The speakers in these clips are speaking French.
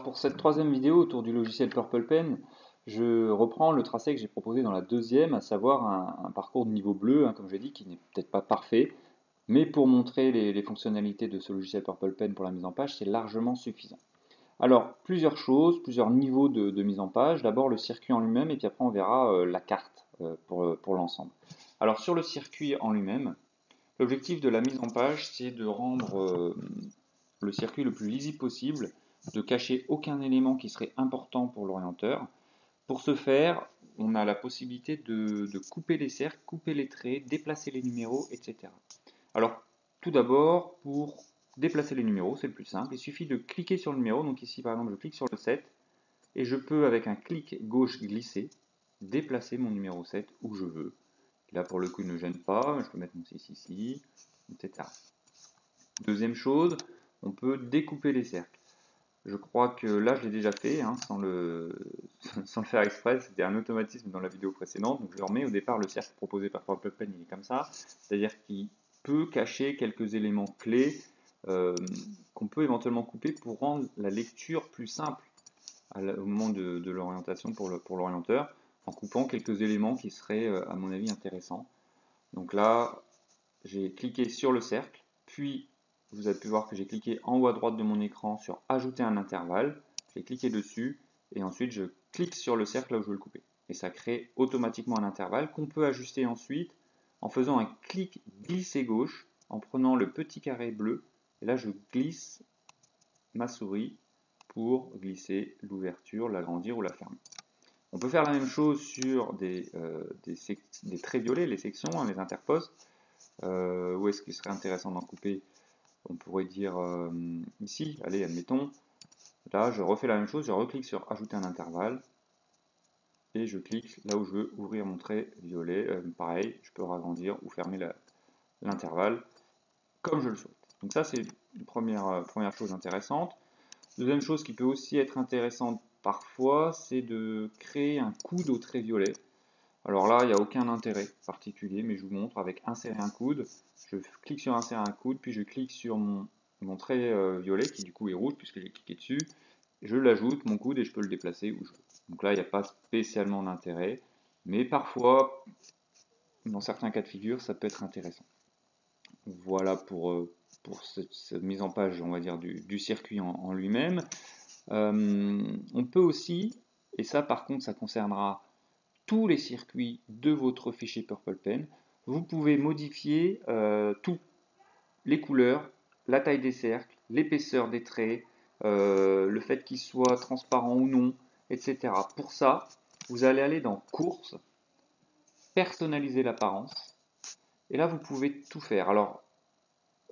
Pour cette troisième vidéo autour du logiciel Purple Pen, je reprends le tracé que j'ai proposé dans la deuxième, à savoir un parcours de niveau bleu, hein, comme je l'ai dit, qui n'est peut-être pas parfait, mais pour montrer les fonctionnalités de ce logiciel Purple Pen pour la mise en page, c'est largement suffisant. Alors, plusieurs choses, plusieurs niveaux de mise en page. D'abord le circuit en lui-même, et puis après on verra la carte pour l'ensemble. Alors sur le circuit en lui-même, l'objectif de la mise en page, c'est de rendre le circuit le plus lisible possible, de cacher aucun élément qui serait important pour l'orienteur. Pour ce faire, on a la possibilité de couper les cercles, couper les traits, déplacer les numéros, etc. Alors, tout d'abord, pour déplacer les numéros, c'est le plus simple. Il suffit de cliquer sur le numéro. Donc ici, par exemple, je clique sur le 7 et je peux, avec un clic gauche glissé, déplacer mon numéro 7 où je veux. Là, pour le coup, il ne gêne pas. Je peux mettre mon 6 ici, etc. Deuxième chose, on peut découper les cercles. Je crois que là, je l'ai déjà fait, hein, sans le faire exprès, c'était un automatisme dans la vidéo précédente. Donc je le remets. Au départ, le cercle proposé par Purple Pen, il est comme ça. C'est-à-dire qu'il peut cacher quelques éléments clés euh, qu'on peut éventuellement couper pour rendre la lecture plus simple au moment de l'orientation pour l'orienteur, en coupant quelques éléments qui seraient, à mon avis, intéressants. Donc là, j'ai cliqué sur le cercle, puis vous avez pu voir que j'ai cliqué en haut à droite de mon écran sur ajouter un intervalle, j'ai cliqué dessus et ensuite je clique sur le cercle là où je veux le couper. Et ça crée automatiquement un intervalle qu'on peut ajuster ensuite en faisant un clic glisser gauche, en prenant le petit carré bleu, et là je glisse ma souris pour glisser l'ouverture, l'agrandir ou la fermer. On peut faire la même chose sur des traits violets, les sections, hein, les interpostes. Où est-ce qu'il serait intéressant d'en couper? On pourrait dire ici, allez, admettons, là je refais la même chose, je reclique sur ajouter un intervalle, et je clique là où je veux ouvrir mon trait violet, pareil, je peux agrandir ou fermer l'intervalle comme je le souhaite. Donc ça c'est une première chose intéressante. Deuxième chose qui peut aussi être intéressante parfois, c'est de créer un coude au trait violet. Alors là, il n'y a aucun intérêt particulier, mais je vous montre avec insérer un coude. Je clique sur insérer un coude, puis je clique sur mon trait violet, qui du coup est rouge puisque j'ai cliqué dessus. Je l'ajoute, mon coude, et je peux le déplacer où je veux. Donc là, il n'y a pas spécialement d'intérêt, mais parfois, dans certains cas de figure, ça peut être intéressant. Voilà pour cette mise en page, on va dire, du circuit en lui-même. On peut aussi, et ça par contre, ça concernera tous les circuits de votre fichier Purple Pen, vous pouvez modifier tout, les couleurs, la taille des cercles, l'épaisseur des traits, le fait qu'ils soient transparents ou non, etc. Pour ça, vous allez aller dans Courses, personnaliser l'apparence, et là vous pouvez tout faire. Alors,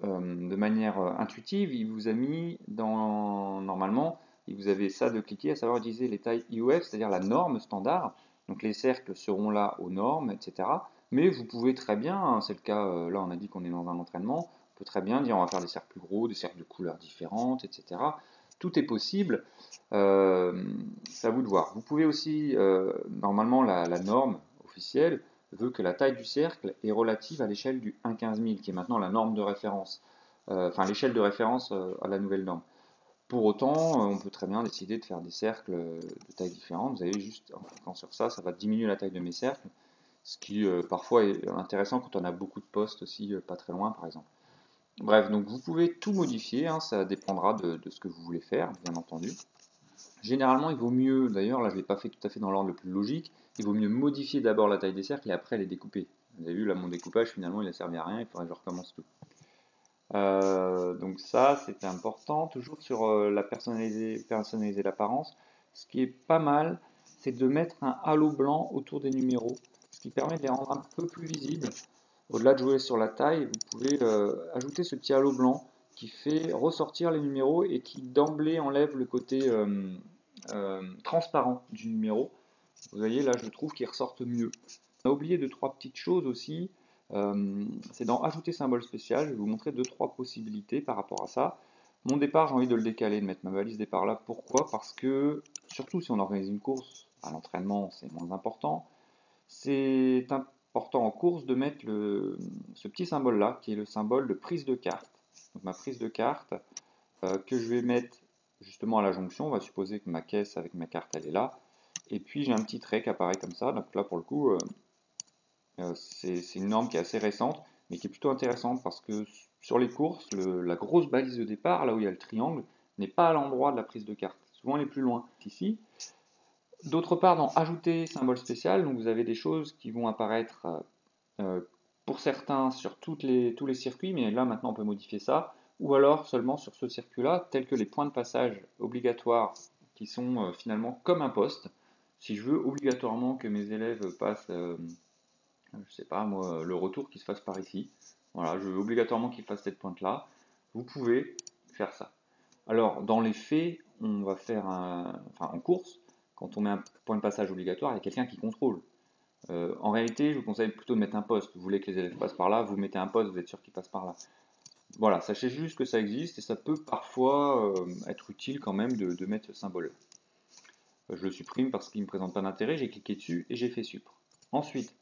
de manière intuitive, il vous a mis normalement, vous avez ça de cliquer, à savoir utiliser les tailles IOF, c'est-à-dire la norme standard. Donc les cercles seront là aux normes, etc. Mais vous pouvez très bien, hein, c'est le cas, là on a dit qu'on est dans un entraînement, on peut très bien dire on va faire des cercles plus gros, des cercles de couleurs différentes, etc. Tout est possible, c'est à vous de voir. Vous pouvez aussi, normalement la norme officielle veut que la taille du cercle est relative à l'échelle du 1/15000, qui est maintenant la norme de référence, enfin l'échelle de référence à la nouvelle norme. Pour autant, on peut très bien décider de faire des cercles de tailles différentes. Vous avez juste, en cliquant sur ça, ça va diminuer la taille de mes cercles, ce qui parfois est intéressant quand on a beaucoup de postes aussi, pas très loin par exemple. Bref, donc vous pouvez tout modifier, hein, ça dépendra de ce que vous voulez faire, bien entendu. Généralement, il vaut mieux, d'ailleurs, là je ne l'ai pas fait tout à fait dans l'ordre le plus logique, il vaut mieux modifier d'abord la taille des cercles et après les découper. Vous avez vu, là mon découpage finalement il n'a servi à rien, il faudrait que je recommence tout. Donc ça c'était important, toujours sur la personnaliser l'apparence. Ce qui est pas mal, c'est de mettre un halo blanc autour des numéros, ce qui permet de les rendre un peu plus visibles. Au-delà de jouer sur la taille, vous pouvez ajouter ce petit halo blanc qui fait ressortir les numéros et qui d'emblée enlève le côté transparent du numéro. Vous voyez là, je trouve qu'ils ressortent mieux. On a oublié deux, trois petites choses aussi. C'est dans Ajouter symbole spécial. Je vais vous montrer deux, trois possibilités par rapport à ça. Mon départ, j'ai envie de le décaler, de mettre ma balise départ là. Pourquoi? Parce que, surtout si on organise une course, à l'entraînement, c'est moins important. C'est important en course de mettre ce petit symbole là, qui est le symbole de prise de carte. Donc ma prise de carte, que je vais mettre justement à la jonction. On va supposer que ma caisse avec ma carte, elle est là. Et puis j'ai un petit trait qui apparaît comme ça. Donc là, pour le coup, c'est une norme qui est assez récente, mais qui est plutôt intéressante parce que sur les courses, la grosse balise de départ, là où il y a le triangle, n'est pas à l'endroit de la prise de carte. Souvent, elle est plus loin. Ici. D'autre part, dans Ajouter symbole spécial, donc vous avez des choses qui vont apparaître pour certains sur tous les circuits, mais là maintenant on peut modifier ça, ou alors seulement sur ce circuit-là, tels que les points de passage obligatoires qui sont finalement comme un poste. Si je veux obligatoirement que mes élèves passent, je sais pas moi, le retour qui se fasse par ici, voilà, je veux obligatoirement qu'ils fassent cette pointe-là, vous pouvez faire ça. Alors, dans les faits, on va faire enfin, en course, quand on met un point de passage obligatoire, il y a quelqu'un qui contrôle. En réalité, je vous conseille plutôt de mettre un poste. Vous voulez que les élèves passent par là, vous mettez un poste, vous êtes sûr qu'ils passent par là. Voilà, sachez juste que ça existe et ça peut parfois être utile quand même de mettre ce symbole. Je le supprime parce qu'il ne me présente pas d'intérêt, j'ai cliqué dessus et j'ai fait suppre. Ensuite,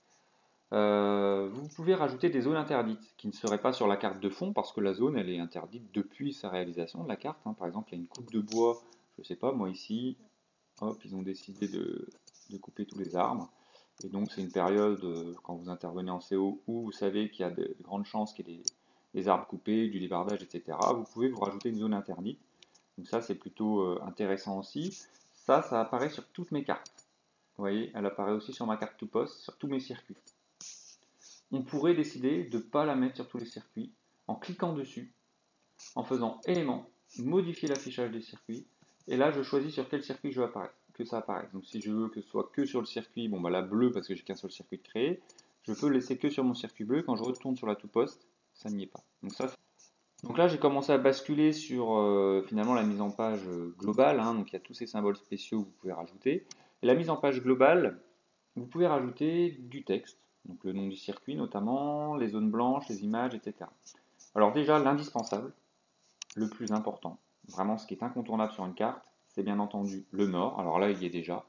vous pouvez rajouter des zones interdites qui ne seraient pas sur la carte de fond parce que la zone elle est interdite depuis sa réalisation de la carte. Par exemple, il y a une coupe de bois, je ne sais pas, moi ici, hop, ils ont décidé de couper tous les arbres. Et donc c'est une période, quand vous intervenez en CO, où vous savez qu'il y a de grandes chances qu'il y ait des arbres coupés, du débardage, etc. Vous pouvez vous rajouter une zone interdite. Donc ça c'est plutôt intéressant aussi. Ça apparaît sur toutes mes cartes. Vous voyez, elle apparaît aussi sur ma carte to post, sur tous mes circuits. On pourrait décider de ne pas la mettre sur tous les circuits en cliquant dessus, en faisant éléments, modifier l'affichage des circuits, et là je choisis sur quel circuit je veux que ça apparaisse. Donc si je veux que ce soit que sur le circuit, bon bah la bleue parce que j'ai qu'un seul circuit de créé, je peux le laisser que sur mon circuit bleu, quand je retourne sur la to post, ça n'y est pas. Donc là j'ai commencé à basculer sur finalement la mise en page globale, donc il y a tous ces symboles spéciaux que vous pouvez rajouter. Et la mise en page globale, vous pouvez rajouter du texte, donc le nom du circuit notamment, les zones blanches, les images, etc. Alors déjà, l'indispensable, le plus important, vraiment ce qui est incontournable sur une carte, c'est bien entendu le nord. Alors là, il y est déjà.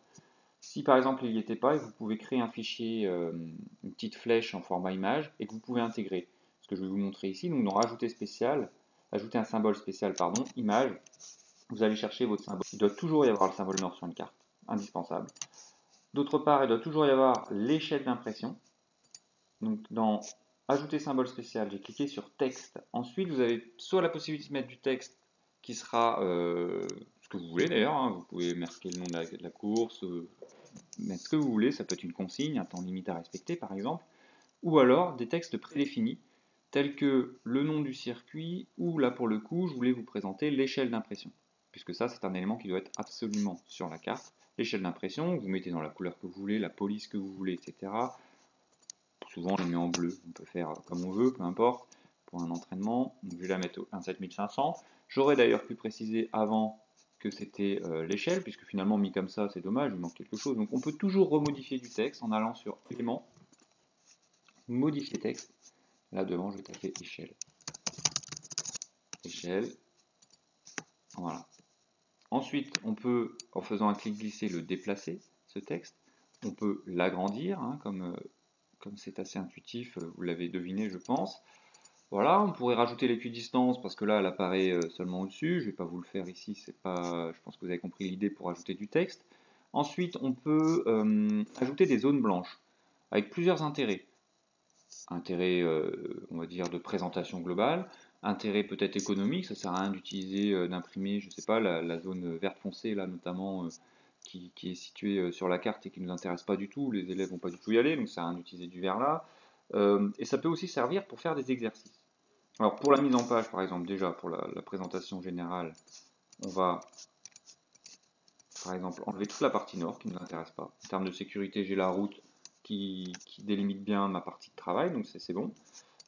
Si par exemple il n'y était pas, vous pouvez créer un fichier, une petite flèche en format image, et que vous pouvez intégrer. Ce que je vais vous montrer ici, donc dans Rajouter spécial, ajouter un symbole spécial, pardon, image, vous allez chercher votre symbole. Il doit toujours y avoir le symbole nord sur une carte, indispensable. D'autre part, il doit toujours y avoir l'échelle d'impression. Donc dans Ajouter symbole spécial, j'ai cliqué sur texte. Ensuite, vous avez soit la possibilité de mettre du texte qui sera ce que vous voulez d'ailleurs. Vous pouvez marquer le nom de la course, mettre ce que vous voulez. Ça peut être une consigne, un temps limite à respecter par exemple. Ou alors des textes prédéfinis tels que le nom du circuit ou là pour le coup, je voulais vous présenter l'échelle d'impression. Puisque ça, c'est un élément qui doit être absolument sur la carte. L'échelle d'impression, vous mettez dans la couleur que vous voulez, la police que vous voulez, etc. Souvent, on les met en bleu. On peut faire comme on veut, peu importe, pour un entraînement. Donc, je vais la mettre au 17500. J'aurais d'ailleurs pu préciser avant que c'était l'échelle, puisque finalement, mis comme ça, c'est dommage, il manque quelque chose. Donc, on peut toujours remodifier du texte en allant sur éléments, modifier texte. Là devant, je vais taper échelle. Échelle. Voilà. Ensuite, on peut, en faisant un clic glissé, le déplacer, ce texte. On peut l'agrandir, comme c'est assez intuitif, vous l'avez deviné, je pense. Voilà, on pourrait rajouter l'équidistance parce que là, elle apparaît seulement au-dessus. Je ne vais pas vous le faire ici, c'est pas. Je pense que vous avez compris l'idée pour ajouter du texte. Ensuite, on peut ajouter des zones blanches avec plusieurs intérêts. Intérêt, on va dire, de présentation globale. Intérêt peut-être économique, ça sert à rien d'utiliser, d'imprimer, je ne sais pas, la zone verte foncée, là notamment, qui est située sur la carte et qui ne nous intéresse pas du tout. Les élèves vont pas du tout y aller, donc ça sert à rien d'utiliser du vert là. Et ça peut aussi servir pour faire des exercices. Alors pour la mise en page, par exemple, déjà pour la présentation générale, on va par exemple enlever toute la partie nord qui ne nous intéresse pas. En termes de sécurité, j'ai la route qui délimite bien ma partie de travail, donc c'est bon.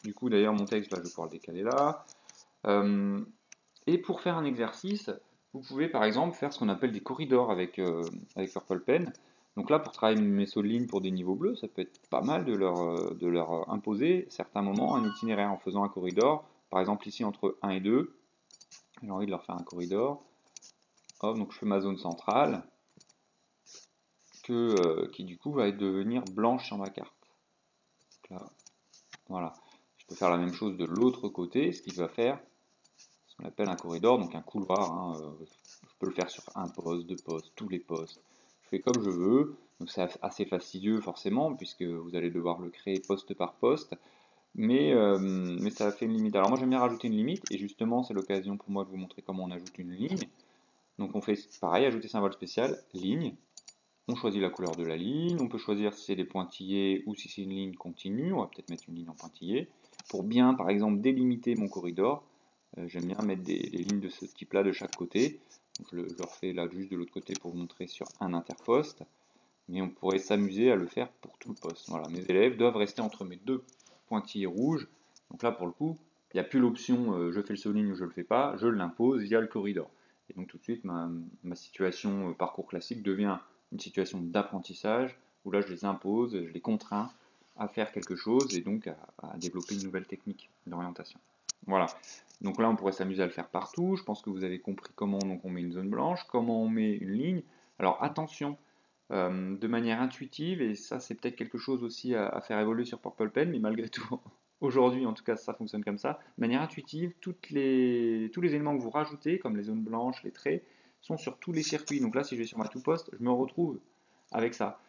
Du coup, d'ailleurs, mon texte, là, je vais pouvoir le décaler là. Et pour faire un exercice, vous pouvez par exemple faire ce qu'on appelle des corridors avec Purple Pen. Donc là, pour travailler mes sauts de ligne pour des niveaux bleus, ça peut être pas mal de leur imposer certains moments un itinéraire en faisant un corridor. Par exemple, ici, entre 1 et 2, j'ai envie de leur faire un corridor. Hop, donc je fais ma zone centrale, qui du coup va devenir blanche sur ma carte. Donc là, voilà. Je peux faire la même chose de l'autre côté, ce qui va faire ce qu'on appelle un corridor, donc un couloir. Je peux le faire sur un poste, deux postes, tous les postes. Je fais comme je veux, donc c'est assez fastidieux forcément, puisque vous allez devoir le créer poste par poste, mais ça fait une limite. Alors moi j'aime bien rajouter une limite, et justement c'est l'occasion pour moi de vous montrer comment on ajoute une ligne. Donc on fait pareil, ajouter symbole spécial, ligne. On choisit la couleur de la ligne, on peut choisir si c'est des pointillés ou si c'est une ligne continue, on va peut-être mettre une ligne en pointillé. Pour bien, par exemple, délimiter mon corridor, j'aime bien mettre des lignes de ce type-là de chaque côté. Donc je le refais là juste de l'autre côté pour vous montrer sur un interposte, mais on pourrait s'amuser à le faire pour tout le poste. Voilà, mes élèves doivent rester entre mes deux pointillés rouges. Donc là, pour le coup, il n'y a plus l'option je fais le souligne ou je ne le fais pas, je l'impose via le corridor. Et donc tout de suite, ma situation parcours classique devient une situation d'apprentissage où là je les impose, je les contrains à faire quelque chose et donc à développer une nouvelle technique d'orientation. Voilà. Donc là on pourrait s'amuser à le faire partout. Je pense que vous avez compris comment donc on met une zone blanche, comment on met une ligne. Alors attention, de manière intuitive, et ça c'est peut-être quelque chose aussi à faire évoluer sur Purple Pen, mais malgré tout, aujourd'hui en tout cas ça fonctionne comme ça, de manière intuitive, tous les éléments que vous rajoutez, comme les zones blanches, les traits, sont sur tous les circuits. Donc là si je vais sur ma to-post, je me retrouve avec ça.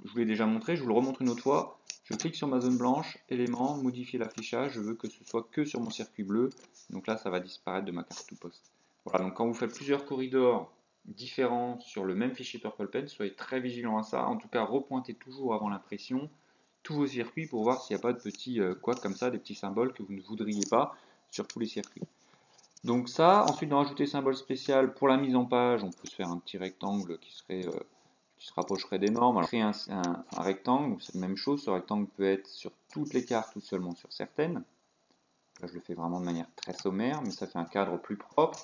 Je vous l'ai déjà montré, je vous le remontre une autre fois. Je clique sur ma zone blanche, élément, modifier l'affichage, je veux que ce soit que sur mon circuit bleu. Donc là, ça va disparaître de ma carte to post. Voilà, donc quand vous faites plusieurs corridors différents sur le même fichier Purple Pen, soyez très vigilant à ça. En tout cas, repointez toujours avant l'impression tous vos circuits pour voir s'il n'y a pas de petits couacs comme ça, des petits symboles que vous ne voudriez pas sur tous les circuits. Donc ça, ensuite dans ajouter symbole spécial pour la mise en page, on peut se faire un petit rectangle qui se rapprocherait des normes. Alors, créer un rectangle, c'est la même chose, ce rectangle peut être sur toutes les cartes ou seulement sur certaines. Là, je le fais vraiment de manière très sommaire, mais ça fait un cadre plus propre.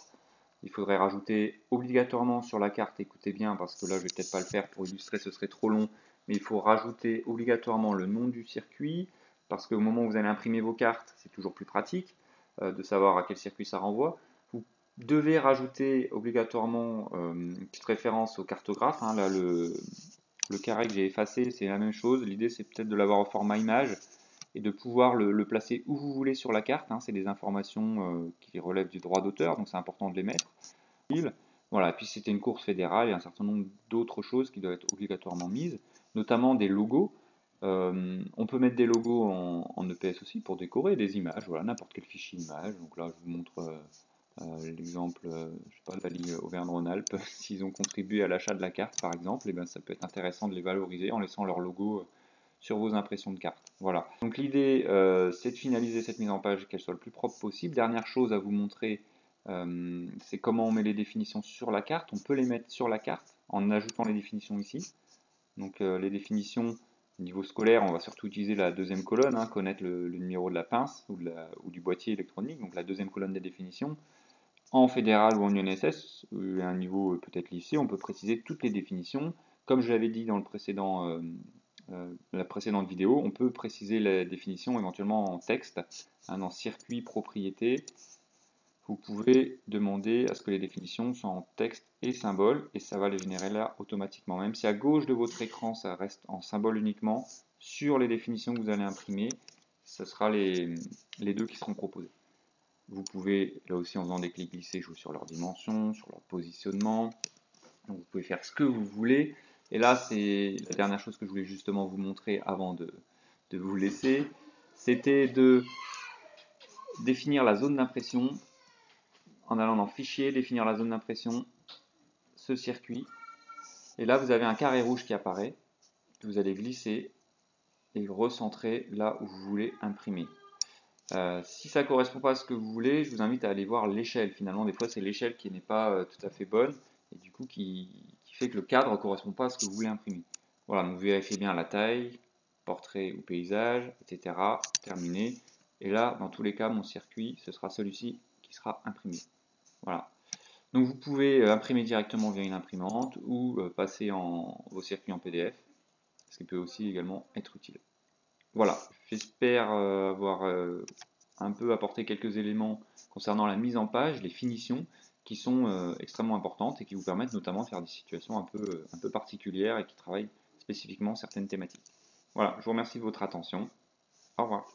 Il faudrait rajouter obligatoirement sur la carte, écoutez bien, parce que là, je vais peut-être pas le faire pour illustrer, ce serait trop long, mais il faut rajouter obligatoirement le nom du circuit, parce qu'au moment où vous allez imprimer vos cartes, c'est toujours plus pratique de savoir à quel circuit ça renvoie. Vous devez rajouter obligatoirement une petite référence au cartographe. Hein, là, le carré que j'ai effacé, c'est la même chose. L'idée, c'est peut-être de l'avoir au format image et de pouvoir le placer où vous voulez sur la carte. Hein. C'est des informations qui relèvent du droit d'auteur, donc c'est important de les mettre. Voilà, et puis c'était une course fédérale et un certain nombre d'autres choses qui doivent être obligatoirement mises, notamment des logos. On peut mettre des logos en EPS aussi pour décorer des images, voilà, n'importe quel fichier image. Donc là, je vous montre l'exemple, je sais pas, de la ligne Auvergne-Rhône-Alpes. S'ils ont contribué à l'achat de la carte, par exemple, et ben, ça peut être intéressant de les valoriser en laissant leur logo sur vos impressions de cartes. Voilà. Donc l'idée, c'est de finaliser cette mise en page, qu'elle soit le plus propre possible. Dernière chose à vous montrer, c'est comment on met les définitions sur la carte. On peut les mettre sur la carte en ajoutant les définitions ici. Donc les définitions au niveau scolaire, on va surtout utiliser la deuxième colonne, hein, connaître le numéro de la pince ou du boîtier électronique, donc la deuxième colonne des définitions. En fédéral ou en UNSS, à un niveau peut-être lycée, on peut préciser toutes les définitions. Comme je l'avais dit dans la précédente vidéo, on peut préciser les définitions éventuellement en texte, hein, dans circuit propriété. Vous pouvez demander à ce que les définitions soient en texte et symbole, et ça va les générer là automatiquement. Même si à gauche de votre écran, ça reste en symbole uniquement, sur les définitions que vous allez imprimer, ce sera les deux qui seront proposés. Vous pouvez, là aussi en faisant des clics glissés, jouer sur leur dimension, sur leur positionnement. Donc vous pouvez faire ce que vous voulez. Et là, c'est la dernière chose que je voulais justement vous montrer avant de vous laisser. C'était de définir la zone d'impression en allant dans Fichier, définir la zone d'impression, ce circuit. Et là, vous avez un carré rouge qui apparaît. Vous allez glisser et recentrer là où vous voulez imprimer. Si ça ne correspond pas à ce que vous voulez, je vous invite à aller voir l'échelle. Finalement, des fois, c'est l'échelle qui n'est pas tout à fait bonne et du coup qui fait que le cadre ne correspond pas à ce que vous voulez imprimer. Voilà, donc vérifiez bien la taille, portrait ou paysage, etc. Terminé. Et là, dans tous les cas, mon circuit, ce sera celui-ci qui sera imprimé. Voilà. Donc vous pouvez imprimer directement via une imprimante ou passer vos circuits en PDF, ce qui peut aussi également être utile. Voilà, j'espère avoir un peu apporté quelques éléments concernant la mise en page, les finitions, qui sont extrêmement importantes et qui vous permettent notamment de faire des situations un peu particulières et qui travaillent spécifiquement certaines thématiques. Voilà, je vous remercie de votre attention. Au revoir.